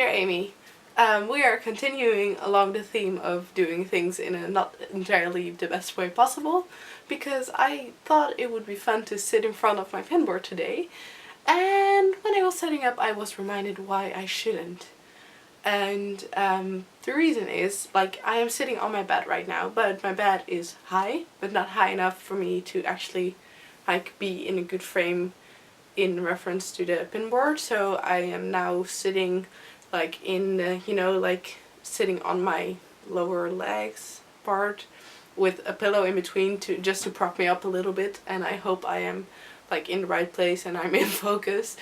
Dear Amy, we are continuing along the theme of doing things in a not entirely the best way possible, because I thought it would be fun to sit in front of my pinboard today, and when I was setting up I was reminded why I shouldn't. And the reason is, like, I am sitting on my bed right now, but my bed is high, but not high enough for me to actually like be in a good frame in reference to the pinboard. So I am now sitting like in the, you know, like sitting on my lower legs part with a pillow in between to just to prop me up a little bit, and I hope I am like in the right place and I'm in focus.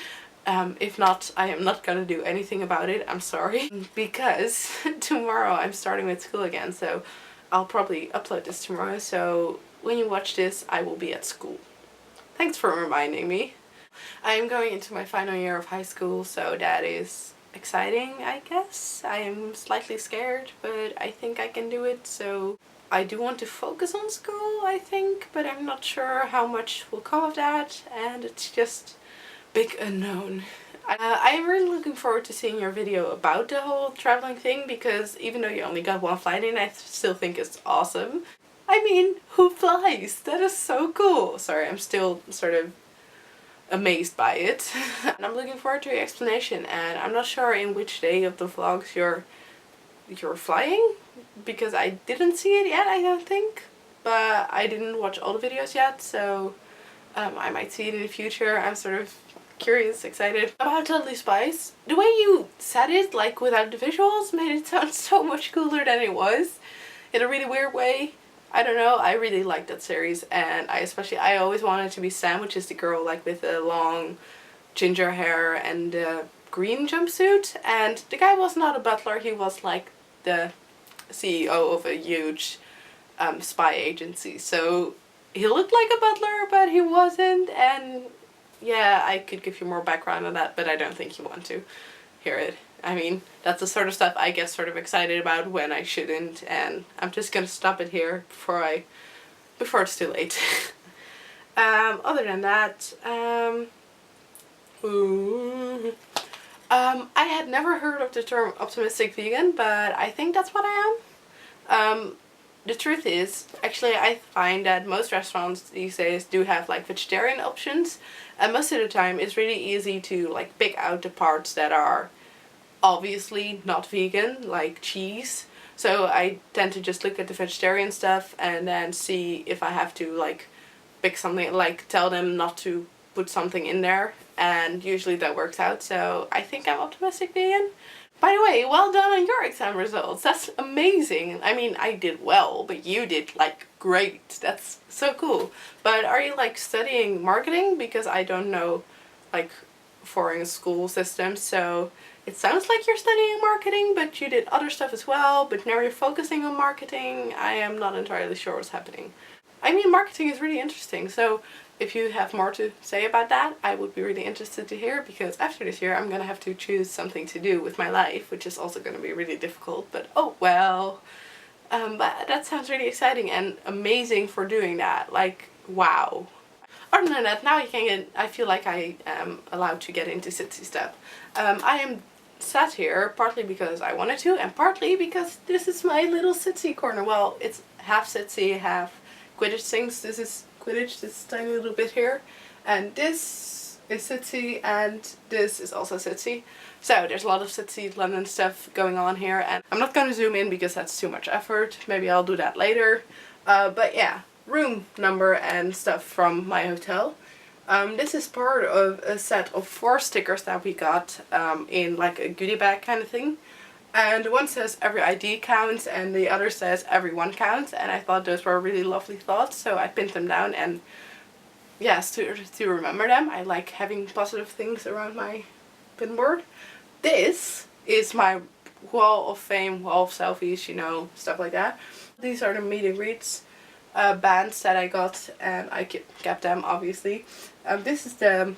If not, I am not gonna do anything about it, I'm sorry. Because tomorrow I'm starting with school again, so I'll probably upload this tomorrow, so when you watch this I will be at school. Thanks for reminding me. I am going into my final year of high school, so that is exciting, I guess. I am slightly scared, but I think I can do it, so I do want to focus on school, I think, but I'm not sure how much will come of that, and it's just big unknown. I am really looking forward to seeing your video about the whole traveling thing, because even though you only got one flight in, I still think it's awesome. I mean, who flies? That is so cool. Sorry, I'm still sort of amazed by it. And I'm looking forward to your explanation, and I'm not sure in which day of the vlogs you're flying, because I didn't see it yet, I don't think. But I didn't watch all the videos yet, so I might see it in the future. I'm sort of curious, excited. About Totally Spies, the way you said it, like without the visuals, made it sound so much cooler than it was, in a really weird way. I don't know, I really liked that series, and I always wanted to be Sam, which is the girl like with the long ginger hair and the green jumpsuit, and the guy was not a butler, he was like the CEO of a huge spy agency, so he looked like a butler but he wasn't. And yeah, I could give you more background on that, but I don't think you want to hear it. I mean, that's the sort of stuff I get sort of excited about when I shouldn't, and I'm just gonna stop it here before it's too late. Other than that, I had never heard of the term optimistic vegan, but I think that's what I am. The truth is, actually, I find that most restaurants these days do have like vegetarian options, and most of the time it's really easy to like pick out the parts that are obviously not vegan, like cheese. So I tend to just look at the vegetarian stuff and then see if I have to like pick something, like tell them not to put something in there, and usually that works out, so I think I'm optimistic vegan. By the way, well done on your exam results. That's amazing. I mean, I did well, but you did like great. That's so cool. But are you like studying marketing? Because I don't know like foreign school systems, so it sounds like you're studying marketing, but you did other stuff as well, but now you're focusing on marketing. I am not entirely sure what's happening. I mean, marketing is really interesting, so if you have more to say about that, I would be really interested to hear, because after this year I'm gonna have to choose something to do with my life, which is also gonna be really difficult, but oh well. But that sounds really exciting and amazing for doing that, like, wow. Other than that, now I feel like I am allowed to get into Sitsy stuff. I am sat here partly because I wanted to, and partly because this is my little Sitsy corner. Well, it's half Sitsy, half Quidditch things. This is Quidditch, this tiny little bit here, and this is Sitsy, and this is also Sitsy. So there's a lot of Sitsy London stuff going on here, and I'm not going to zoom in because that's too much effort. Maybe I'll do that later. But yeah, room number and stuff from my hotel. This is part of a set of 4 stickers that we got in like a goodie bag kind of thing. And one says every ID counts and the other says everyone counts, and I thought those were really lovely thoughts, so I pinned them down, and yes, to remember them. I like having positive things around my pinboard. This is my wall of fame, wall of selfies, you know, stuff like that. These are the meet and greets bands that I got, and I kept them obviously. This is the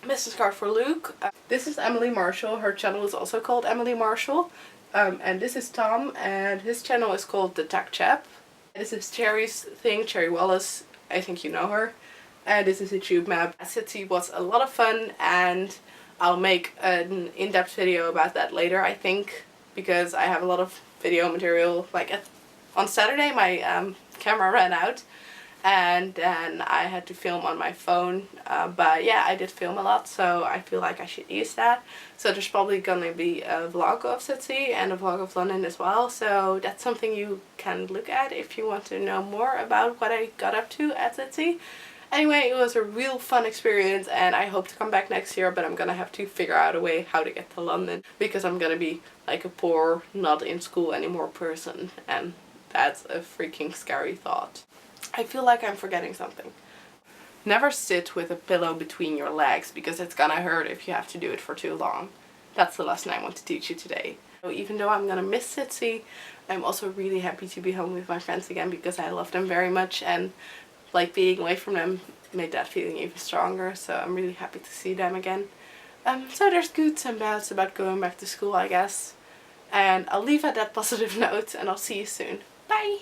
business card for Luke. This is Emily Marshall. Her channel is also called Emily Marshall. And this is Tom, and his channel is called The Tech Chap. This is Cherry's thing, Cherry Wallace. I think you know her. And this is a tube map. Sitsy was a lot of fun, and I'll make an in-depth video about that later, I think, because I have a lot of video material. Like on Saturday my camera ran out, and then I had to film on my phone, but yeah, I did film a lot, so I feel like I should use that. So there's probably gonna be a vlog of Sydney and a vlog of London as well, so that's something you can look at if you want to know more about what I got up to at Sydney. Anyway, it was a real fun experience, and I hope to come back next year, but I'm gonna have to figure out a way how to get to London, because I'm gonna be like a poor, not in school anymore person, and that's a freaking scary thought. I feel like I'm forgetting something. Never sit with a pillow between your legs, because it's gonna hurt if you have to do it for too long. That's the lesson I want to teach you today. So even though I'm gonna miss Sydney, I'm also really happy to be home with my friends again, because I love them very much, and like being away from them made that feeling even stronger, so I'm really happy to see them again. So there's goods and bads about going back to school, I guess. And I'll leave at that positive note, and I'll see you soon. Bye!